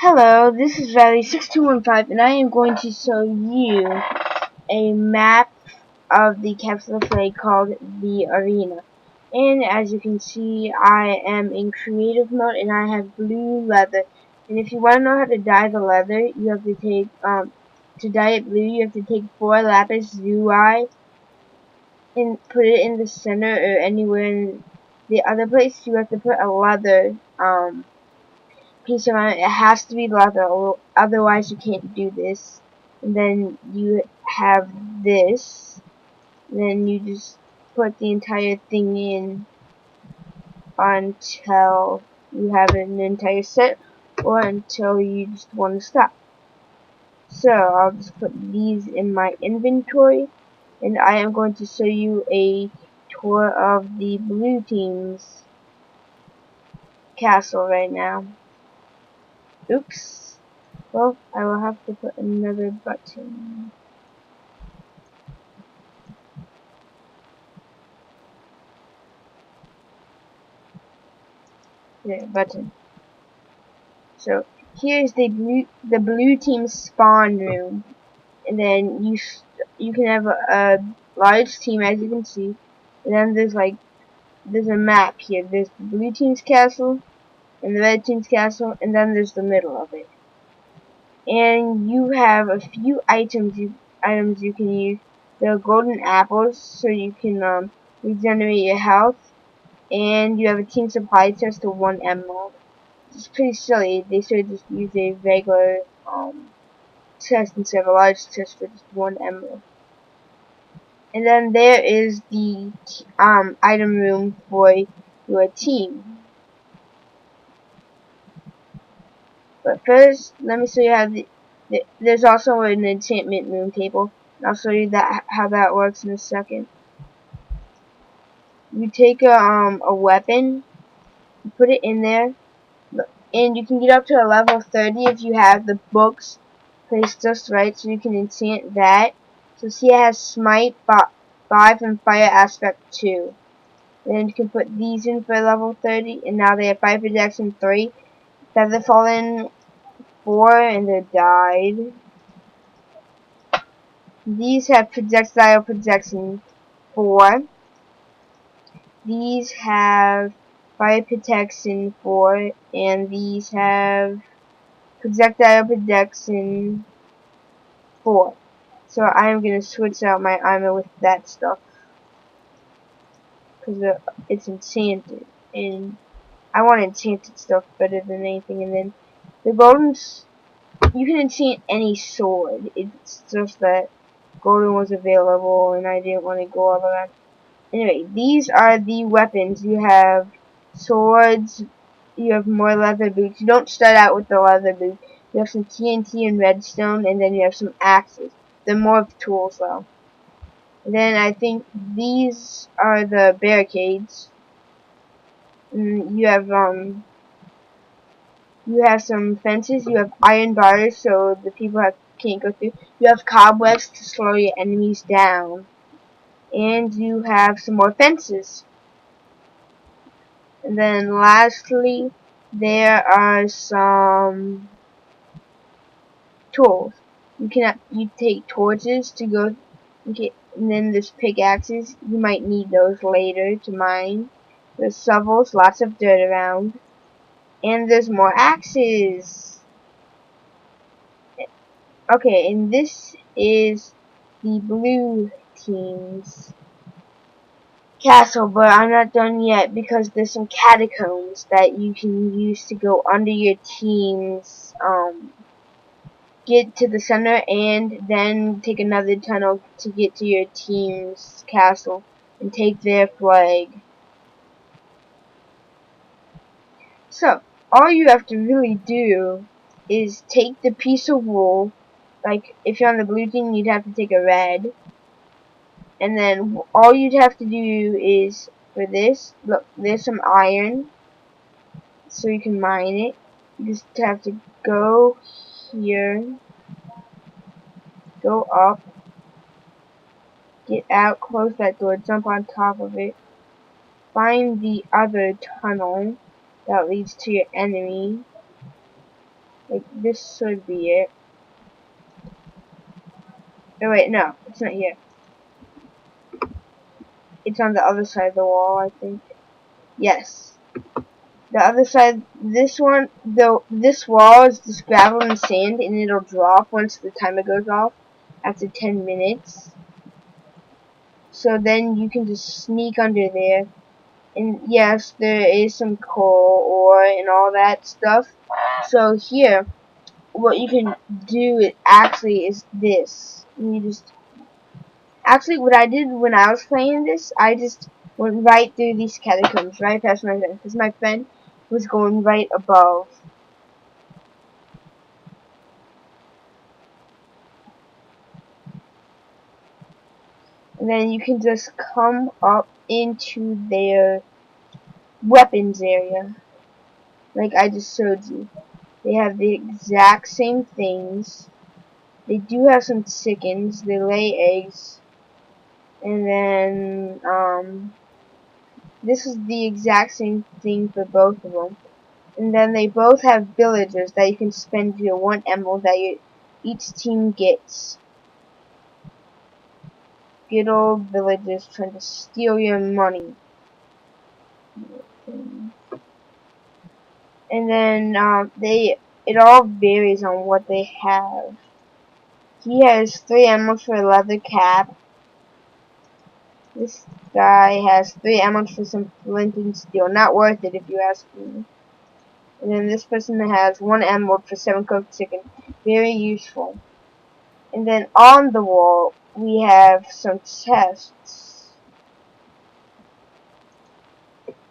Hello, this is Valley6215 and I am going to show you a map of the capsule flag called the Arena. And as you can see, I am in creative mode and I have blue leather. And if you want to know how to dye the leather, you have to take, to dye it blue, you have to take 4 lapis lazuli and put it in the center or anywhere in the other place. You have to put a leather, piece of it. It has to be leather, otherwise you can't do this. And then you have this. Then you just put the entire thing in until you have an entire set, or until you just want to stop. So I'll just put these in my inventory, and I am going to show you a tour of the blue team's castle right now. Oops. Well, I will have to put another button. There, button. So here's the blue team spawn room, and then you can have a large team, as you can see. And then there's a map here. There's the blue team's castle and the red team's castle, and then there's the middle of it. And you have a few items you can use. There are golden apples, so you can regenerate your health, and you have a team supply chest to 1 emerald. It's pretty silly. They should just use a regular chest instead of a large chest for just 1 emerald. And then there is the item room for your team. But first, let me show you how there's also an enchantment room table. And I'll show you how that works in a second. You take a weapon, you put it in there, and you can get up to a level 30 if you have the books placed just right, so you can enchant that. So see, it has Smite 5 and Fire Aspect 2. Then you can put these in for level 30, and now they have Fire Protection 3, Feather Fallen 4, and they're died. These have Projectile Protection 4. These have Fire Protection 4, and these have Projectile Protection 4. So I'm gonna switch out my armor with that stuff, because it's enchanted, and I want enchanted stuff better than anything. And then the golden, you can enchant any sword. It's just that golden was available, and I didn't want to go all around. Anyway, these are the weapons. You have swords. You have more leather boots. You don't start out with the leather boots. You have some TNT and redstone, and then you have some axes. They're more of tools, though. And then I think these are the barricades. And you have some fences. You have iron bars, so the people can't go through. You have cobwebs to slow your enemies down, and you have some more fences. And then lastly, there are some tools. You take torches to go. Okay, and then there's pickaxes. You might need those later to mine. There's shovels, lots of dirt around, and there's more axes. Okay, and this is the blue team's castle, but I'm not done yet because there's some catacombs that you can use to go under your team's get to the center, and then take another tunnel to get to your team's castle and take their flag. So all you have to really do is take the piece of wool. Like if you're on the blue team, you'd have to take a red, and then all you'd have to do is, for this, look, there's some iron, so you can mine it. You just have to go here, go up, get out, close that door, jump on top of it, find the other tunnel that leads to your enemy, Like, this should be it. Oh wait, no, it's not here. It's on the other side of the wall, I think. Yes. The other side, this one, though, this wall is just gravel and sand, and it'll drop once the timer goes off after 10 minutes. So then you can just sneak under there. And yes, there is some coal ore and all that stuff. So here, what you can do actually is this. You just actually what I did when I was playing this, I just went right through these catacombs, right past my friend, because my friend was going right above. And then you can just come up into their weapons area, like I just showed you. They have the exact same things. They do have some chickens. They lay eggs. And then, this is the exact same thing for both of them. And then they both have villagers that you can spend your 1 emerald that each team gets. Good old villagers trying to steal your money. And then, it all varies on what they have. He has 3 emeralds for a leather cap. This guy has 3 emeralds for some flint and steel. Not worth it if you ask me. And then this person has 1 emerald for 7 cooked chicken. Very useful. And then on the wall, we have some chests.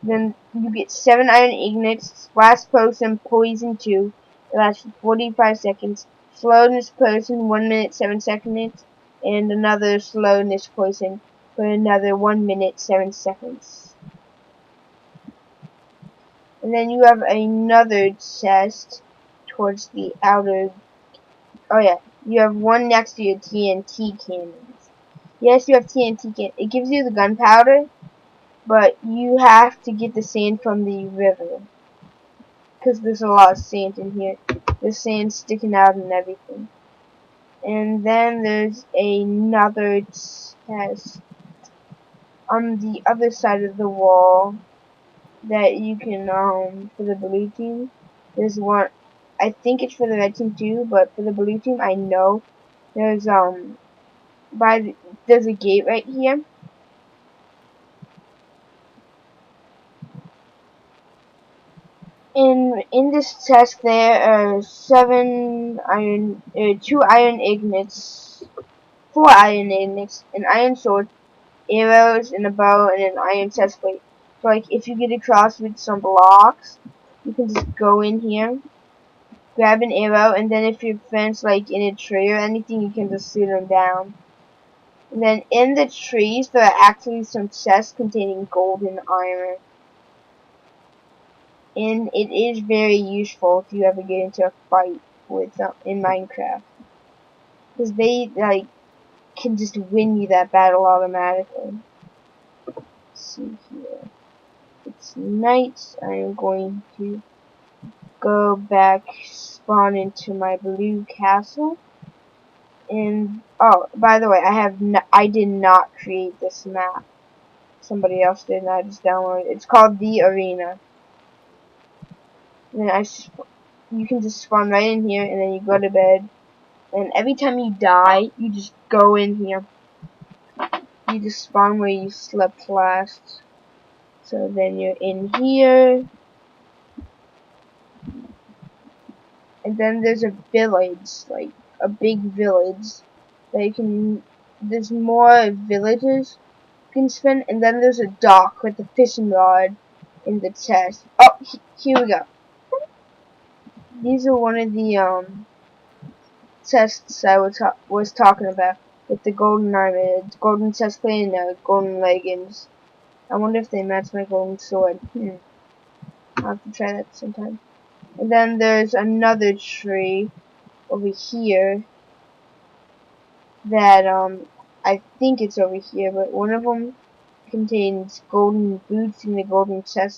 Then you get 7 iron ingots, splash potion, poison 2. It lasts for 45 seconds. Slowness potion, 1 minute, 7 seconds. And another slowness poison for another 1 minute, 7 seconds. And then you have another chest towards the outer. Oh yeah, you have one next to your TNT cannons. Yes, you have TNT can. It gives you the gunpowder, but you have to get the sand from the river because there's a lot of sand in here. There's sand sticking out and everything. And then there's another chest on the other side of the wall that you can for the blue team. There's one. I think it's for the red team too, but for the blue team, I know there's there's a gate right here. In this chest there are 2 iron ingots, 4 iron ingots, an iron sword, arrows, and a bow, and an iron chest plate. So like if you get across with some blocks, you can just go in here, grab an arrow, and then if your friend's like in a tree or anything, you can just shoot them down. And then in the trees there are actually some chests containing gold and iron. And it is very useful if you ever get into a fight with in Minecraft, because they like can just win you that battle automatically. Let's see here, it's night. I am going to go back, spawn into my blue castle, and oh, by the way, I did not create this map. Somebody else did, and I just downloaded it. It's called the Arena. And then you can just spawn right in here, and then you go to bed. And every time you die, you just go in here. You just spawn where you slept last. So then you're in here. And then there's a village, like a big village. That you can, there's more villages you can spin. And then there's a dock with the fishing rod in the chest. Oh, here we go. These are one of the, chests I was talking about, with the golden armor, golden chest plate, and golden leggings. I wonder if they match my golden sword. I'll have to try that sometime. And then there's another tree over here that I think it's over here, but one of them contains golden boots and a golden chest